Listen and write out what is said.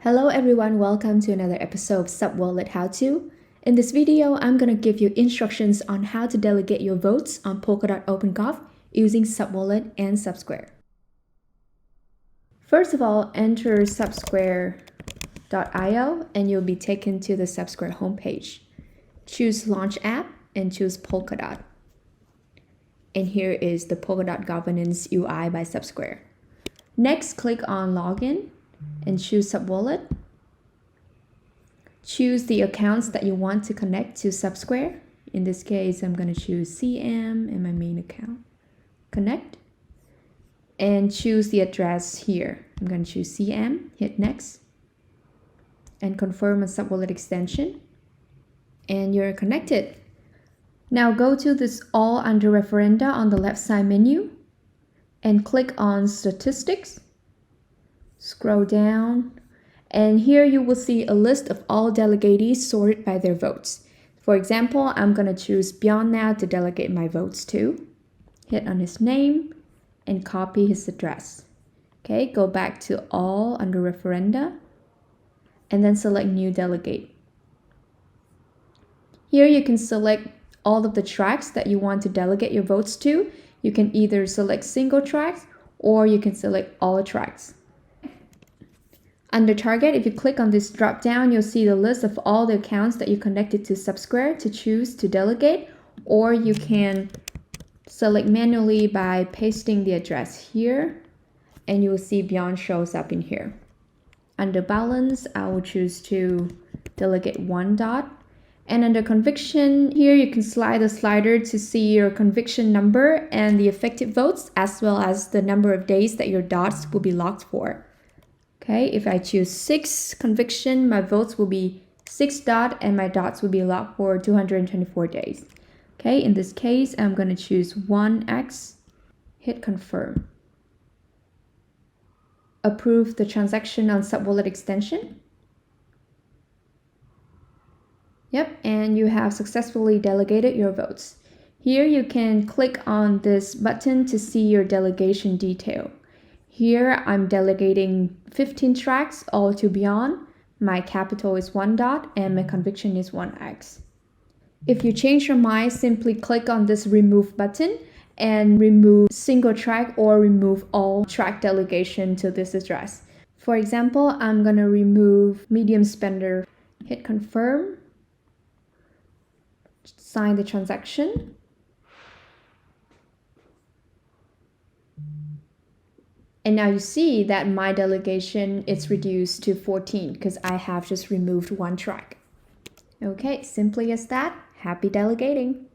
Hello everyone, welcome to another episode of SubWallet How To. In this video, I'm going to give you instructions on how to delegate your votes on Polkadot OpenGov using SubWallet and SubSquare. First of all, enter SubSquare.io and you'll be taken to the SubSquare homepage. Choose Launch App and choose Polkadot. And here is the Polkadot Governance UI by SubSquare. Next, click on Login and choose SubWallet. Choose the accounts that you want to connect to SubSquare. In this case, I'm going to choose CM and my main account. Connect. And choose the address here. I'm going to choose CM, hit Next. And confirm a SubWallet extension. And you're connected. Now go to this All under Referenda on the left side menu. And click on Statistics. Scroll down, and here you will see a list of all delegatees sorted by their votes. For example, I'm going to choose Beyond now to delegate my votes to. Hit on his name and copy his address. Okay, go back to All under Referenda and then select New Delegate. Here you can select all of the tracks that you want to delegate your votes to. You can either select single tracks or you can select all tracks. Under Target, if you click on this drop down, you'll see the list of all the accounts that you connected to SubSquare to choose to delegate, or you can select manually by pasting the address here, and you will see Beyond shows up in here. Under Balance, I will choose to delegate one dot. And under Conviction, here you can slide the slider to see your conviction number and the effective votes, as well as the number of days that your dots will be locked for. Okay, if I choose 6 conviction, my votes will be 6 dot and my dots will be locked for 224 days. Okay, in this case, I'm going to choose 1x, hit confirm. Approve the transaction on SubWallet extension. Yep, and you have successfully delegated your votes. Here you can click on this button to see your delegation detail. Here I'm delegating 15 tracks all to Beyond. My capital is 1 dot and my conviction is 1x. If you change your mind, simply click on this remove button and remove single track or remove all track delegation to this address. For example, I'm going to remove medium spender. Hit confirm. Sign the transaction. And now you see that my delegation is reduced to 14 because I have just removed one track. Okay, simply as that. Happy delegating.